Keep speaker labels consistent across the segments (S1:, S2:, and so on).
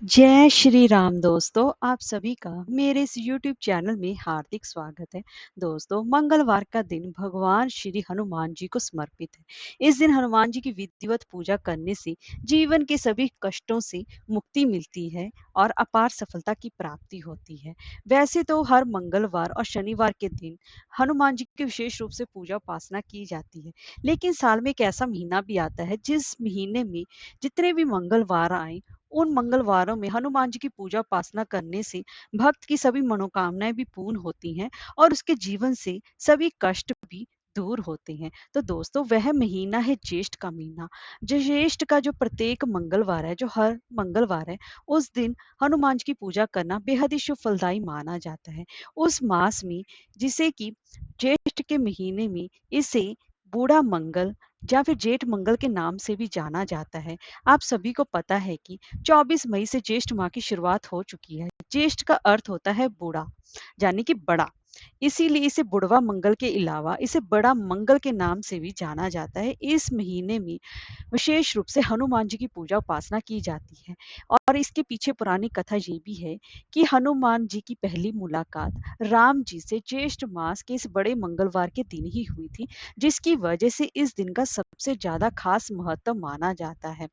S1: जय श्री राम दोस्तों, आप सभी का मेरे इस YouTube चैनल में हार्दिक स्वागत है। दोस्तों, मंगलवार का दिन भगवान श्री हनुमान जी को समर्पित है। इस दिन हनुमान जी की विधिवत पूजा करने से जीवन के सभी कष्टों से मुक्ति मिलती है और अपार सफलता की प्राप्ति होती है। वैसे तो हर मंगलवार और शनिवार के दिन हनुमान जी की विशेष रूप से पूजा उपासना की जाती है, लेकिन साल में एक ऐसा महीना भी आता है जिस महीने में जितने भी मंगलवार आए उन मंगलवारों में हनुमान जी की पूजा उपासना करने से भक्त की सभी मनोकामनाएं भी पूर्ण होती हैं और उसके जीवन से सभी कष्ट भी दूर होते हैं। तो दोस्तों, वह महीना है ज्येष्ठ का महीना। जो ज्येष्ठ का जो प्रत्येक मंगलवार है, जो हर मंगलवार है, उस दिन हनुमान जी की पूजा करना बेहद ही शुभ फलदायी माना जाता है। उस मास में, जिसे कि ज्येष्ठ के महीने में, इसे बूढ़ा मंगल या फिर जेठ मंगल के नाम से भी जाना जाता है। आप सभी को पता है कि 24 मई से ज्येष्ठ माह की शुरुआत हो चुकी है। ज्येष्ठ का अर्थ होता है बूढ़ा, यानी कि बड़ा। इसीलिए इसे बुढ़वा मंगल के अलावा इसे बड़ा मंगल के नाम से भी जाना जाता है। इस महीने में विशेष रूप से हनुमान जी की पूजा उपासना की जाती है और इसके पीछे पुरानी कथा ये भी है कि हनुमान जी की पहली मुलाकात राम जी से ज्येष्ठ मास के इस बड़े मंगलवार के दिन ही हुई थी, जिसकी वजह से इस दिन का सबसे ज्यादा खास महत्व माना जाता है।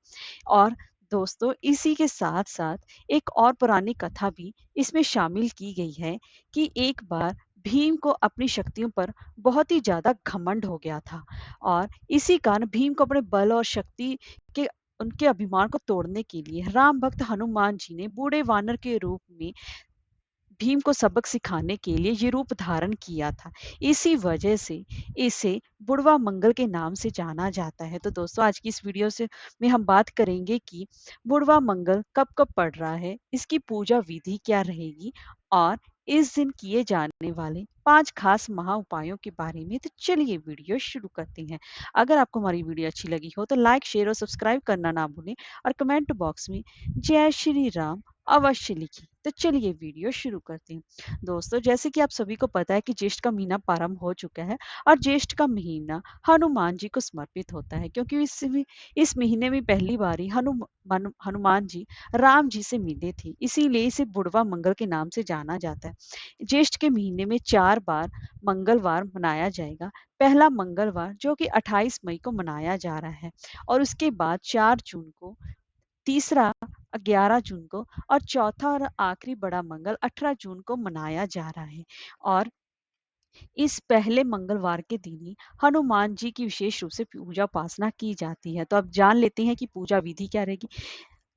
S1: और दोस्तों, इसी के साथ साथ एक और पुरानी कथा भी इसमें शामिल की गई है कि एक बार भीम को अपनी शक्तियों पर बहुत ही ज्यादा घमंड हो गया था और इसी कारण भीम को अपने बल और शक्ति के उनके अभिमान को तोड़ने के लिए राम भक्त हनुमान जी ने बूढ़े वानर के रूप में भीम को सबक सिखाने के लिए ये रूप धारण किया था। इसी वजह से इसे बुढ़वा मंगल के नाम से जाना जाता है। तो दोस्तों, आज की इस वीडियो से में हम बात करेंगे कि बुढ़वा मंगल कब कब पड़ रहा है, इसकी पूजा विधि क्या रहेगी और इस दिन किए जाने वाले 5 खास महा उपायों के बारे में। तो चलिए वीडियो शुरू करते हैं। अगर आपको हमारी वीडियो अच्छी लगी हो तो लाइक, शेयर और सब्सक्राइब करना ना भूलें और कमेंट बॉक्स में जय श्री राम अवश्य लिखिए। तो चलिए वीडियो शुरू करते हैं। दोस्तों, जैसे कि आप सभी को पता है कि ज्येष्ठ का महीना प्रारंभ हो चुका है और ज्येष्ठ का महीना हनुमान जी को समर्पित होता है, क्योंकि इस महीने में पहली बार ही हनुमान जी राम जी से मिले थे। इसीलिए इसे बुढ़वा मंगल के नाम से जाना जाता है। ज्येष्ठ के महीने में 4 बार मंगलवार मनाया जाएगा। पहला मंगलवार जो कि 28 मई को मनाया जा रहा है और उसके बाद 4 जून को, तीसरा 11 जून को और चौथा और आखिरी बड़ा मंगल 18 जून को मनाया जा रहा है। और इस पहले मंगलवार के दिन ही हनुमान जी की विशेष रूप से पूजा उपासना की जाती है। तो अब जान लेते हैं कि पूजा विधि क्या रहेगी।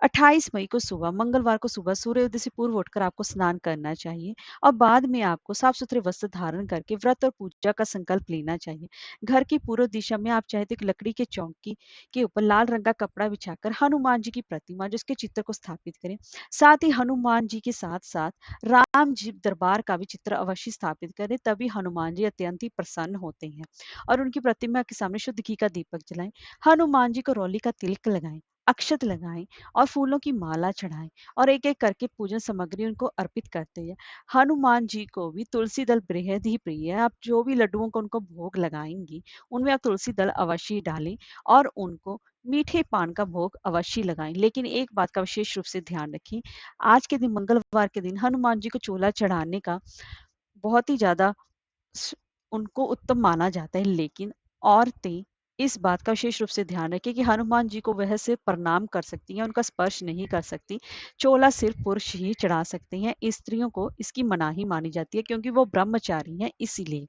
S1: 28 मई को सुबह, मंगलवार को सुबह सूर्योदय से पूर्व उठकर आपको स्नान करना चाहिए और बाद में आपको साफ सुथरे वस्त्र धारण करके व्रत और पूजा का संकल्प लेना चाहिए। घर की पूर्व दिशा में आप चाहे तो एक लकड़ी के चौकी के ऊपर लाल रंग का कपड़ा बिछाकर हनुमान जी की प्रतिमा, जिसके चित्र को स्थापित करें। साथ ही हनुमान जी के साथ साथ राम जी दरबार का भी चित्र अवश्य स्थापित करें, तभी हनुमान जी अत्यंत ही प्रसन्न होते हैं। और उनकी प्रतिमा के सामने शुद्ध घी का दीपक जलाएं। हनुमान जी को रौली का तिलक लगाएं, अक्षत लगाएं और फूलों की माला चढ़ाएं और एक-एक करके पूजन सामग्री उनको अर्पित करते हैं। हनुमान जी को भी तुलसी दल बेहद ही प्रिय है। आप जो भी लड्डुओं को उनको भोग लगाएंगी, उनमें आप तुलसी दल अवश्य डालें और उनको मीठे पान का भोग अवश्य लगाएं। लेकिन एक बात का विशेष रूप से ध्यान रखें, आज के दिन, मंगलवार के दिन, हनुमान जी को चोला चढ़ाने का बहुत ही ज़्यादा स उनको उत्तम माना जाता है। लेकिन औरतें इस बात का विशेष रूप से ध्यान रखें कि हनुमान जी को वह सिर्फ प्रणाम कर सकती हैं, उनका स्पर्श नहीं कर सकती। चोला सिर्फ पुरुष ही चढ़ा सकते हैं, स्त्रियों को इसकी मनाही मानी जाती है, क्योंकि वो ब्रह्मचारी हैं इसीलिए।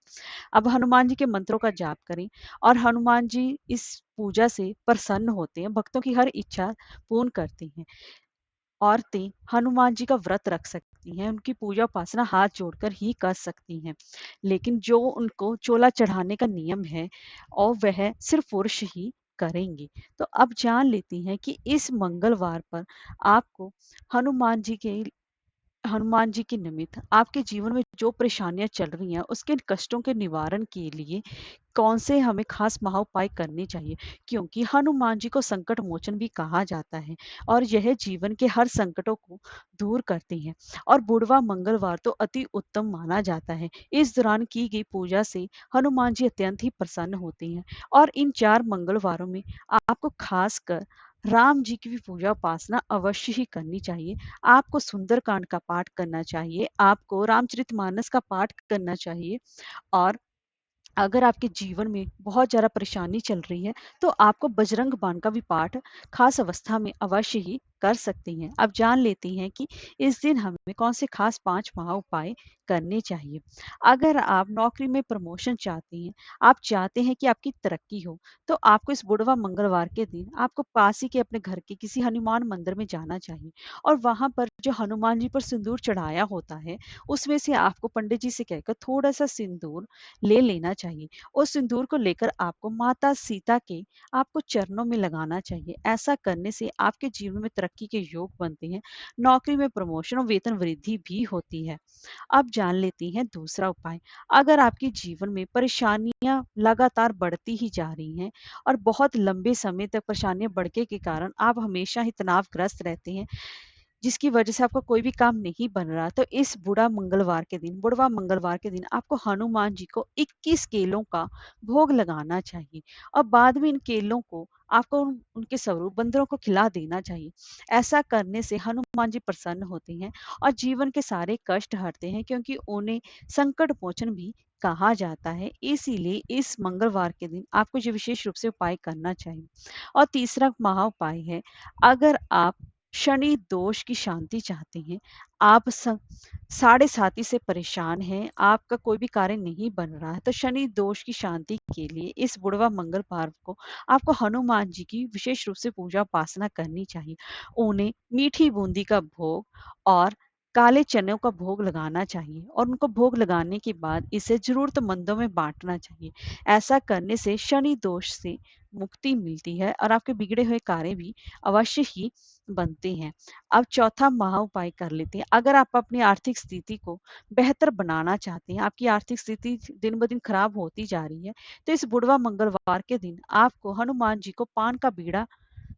S1: अब हनुमान जी के मंत्रों का जाप करें और हनुमान जी इस पूजा से प्रसन्न होते हैं, भक्तों की हर इच्छा पूर्ण करते हैं। औरतें हनुमान जी का व्रत रख सकती हैं, उनकी पूजा उपासना हाथ जोड़कर ही कर सकती हैं। लेकिन जो उनको चोला चढ़ाने का नियम है और वह सिर्फ पुरुष ही करेंगे। तो अब जान लेते हैं कि इस मंगलवार पर आपको हनुमान जी के हनुमान जी के निमित्त आपके जीवन में जो परेशानियां चल रही हैं, उसके कष्टों के निवारण के लिए कौन से हमें खास महाउपाय करने चाहिए, क्योंकि हनुमान जी को संकट मोचन भी कहा जाता है और यह जीवन के हर संकटों को दूर करते हैं। और बुढ़वा मंगलवार तो अति उत्तम माना जाता है। इस दौरान की गई पूजा से हनुमान जी अत्यंत ही प्रसन्न होते हैं और इन 4 मंगलवारों में आपको खास कर राम जी की भी पूजा उपासना अवश्य ही करनी चाहिए। आपको सुंदरकांड का पाठ करना चाहिए, आपको रामचरितमानस का पाठ करना चाहिए और अगर आपके जीवन में बहुत ज़्यादा परेशानी चल रही है, तो आपको बजरंग बाण का भी पाठ खास अवस्था में अवश्य ही कर सकती हैं। अब जान लेती हैं कि इस दिन हमें कौन से खास 5 महा उपाय करने चाहिए। अगर आप नौकरी में प्रमोशन चाहती हैं, आप चाहते हैं कि आपकी तरक्की हो, तो आपको इस बुधवार मंगलवार के दिन आपको पास ही के अपने घर के किसी हनुमान मंदिर में जाना चाहिए और वहाँ पर जो हनुमान जी पर सिंदूर चढ़ाया होता है, उसमें से आपको पंडित जी से कहकर थोड़ा-सा सिंदूर ले लेना चाहिए। उस सिंदूर को लेकर आपको माता सीता के आपको चरणों में लगाना चाहिए। ऐसा करने से आपके जीवन में तरक्की के योग बनते हैं, नौकरी में प्रमोशन और वेतन वृद्धि भी होती है। अब जान लेती हैं दूसरा उपाय। अगर आपके जीवन में परेशानियाँ लगातार बढ़ती ही जा रही हैं और बहुत लंबे समय तक परेशानियाँ बढ़ने के कारण आप हमेशा ही तनावग्रस्त रहते हैं, जिसकी वजह से आपका कोई भी काम नहीं बन रहा, तो इस बुधवार मंगलवार के दिन आपको हनुमान जी को 21 केलों का भोग लगाना चाहिए और बाद में इन केलों को आपको उनके स्वरूप बंदरों को खिला देना चाहिए। ऐसा करने से हनुमान जी प्रसन्न होते हैं और जीवन के सारे कष्ट हरते हैं, क्योंकि उन्हें संकट मोचन भी कहा जाता है। इसीलिए इस मंगलवार के दिन आपको ये विशेष रूप से उपाय करना चाहिए। और तीसरा महा उपाय है, अगर आप शनि दोष की शांति चाहते हैं, आप साढ़े साथी से परेशान हैं, आपका कोई भी कार्य नहीं बन रहा है, तो शनि दोष की शांति के लिए इस बुधवार मंगलवार को आपको हनुमान जी की विशेष रूप से पूजा उपासना करनी चाहिए। उन्हें मीठी बूंदी का भोग और काले चनों का भोग लगाना चाहिए और उनको भोग लगाने के बाद इसे जरूरतमंदों में बांटना चाहिए। ऐसा करने से शनि दोष से मुक्ति मिलती है और आपके बिगड़े हुए कार्य भी अवश्य ही बनते हैं। अब चौथा महा उपाय कर लेते हैं। अगर आप अपनी आर्थिक स्थिति को बेहतर बनाना चाहते हैं, आपकी आर्थिक स्थिति दिन ब दिन खराब होती जा रही है, तो इस बुधवार मंगलवार के दिन आपको हनुमान जी को पान का बीड़ा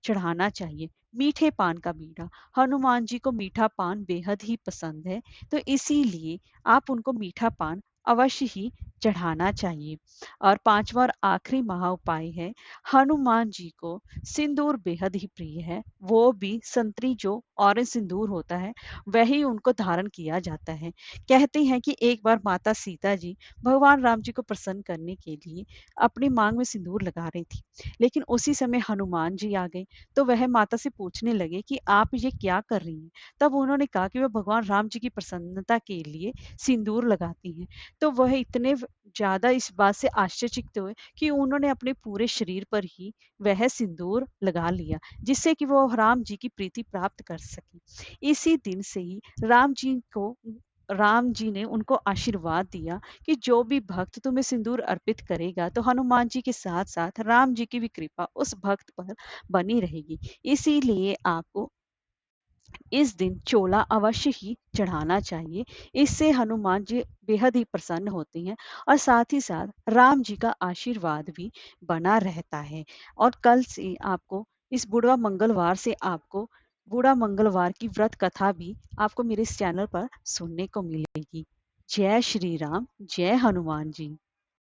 S1: चढ़ाना चाहिए। मीठे पान का बीड़ा, हनुमान जी को मीठा पान बेहद ही पसंद है, तो इसीलिए आप उनको मीठा पान अवश्य ही चढ़ाना चाहिए। और पांचवा और आखिरी महा उपाय है, हनुमान जी को सिंदूर बेहद ही प्रिय है, वो भी संतरी जो ऑरेंज सिंदूर होता है, वही उनको धारण किया जाता है। कहते हैं कि एक बार माता सीता जी भगवान राम जी को प्रसन्न करने के लिए अपनी मांग में सिंदूर लगा रही थी, लेकिन उसी समय हनुमान जी आ गए, तो वह माता से पूछने लगे कि आप ये क्या कर रही हैं? तब उन्होंने कहा कि वह भगवान राम जी की प्रसन्नता के लिए सिंदूर लगाती हैं। तो वह इतने ज़्यादा इस बात से आश्चर्यचकित हुए कि उन्होंने अपने पूरे शरीर पर ही वह सिंदूर लगा लिया, जिससे कि वो राम जी की प्रीति प्राप्त कर सके। इसी दिन से ही राम जी ने उनको आशीर्वाद दिया कि जो भी भक्त तुम्हें सिंदूर अर्पित करेगा, तो हनुमान जी के साथ-साथ राम जी की भी कृपा उस भक्त पर बनी रहेगी। इसीलिए आपको इस दिन चोला अवश्य ही चढ़ाना चाहिए। इससे हनुमान जी बेहद ही प्रसन्न होते हैं और साथ ही साथ राम जी का आशीर्वाद भी बना रहता है। और कल से आपको इस बुढ़वा मंगलवार से आपको बूढ़ा मंगलवार की व्रत कथा भी आपको मेरे इस चैनल पर सुनने को मिलेगी। जय श्री राम, जय हनुमान जी।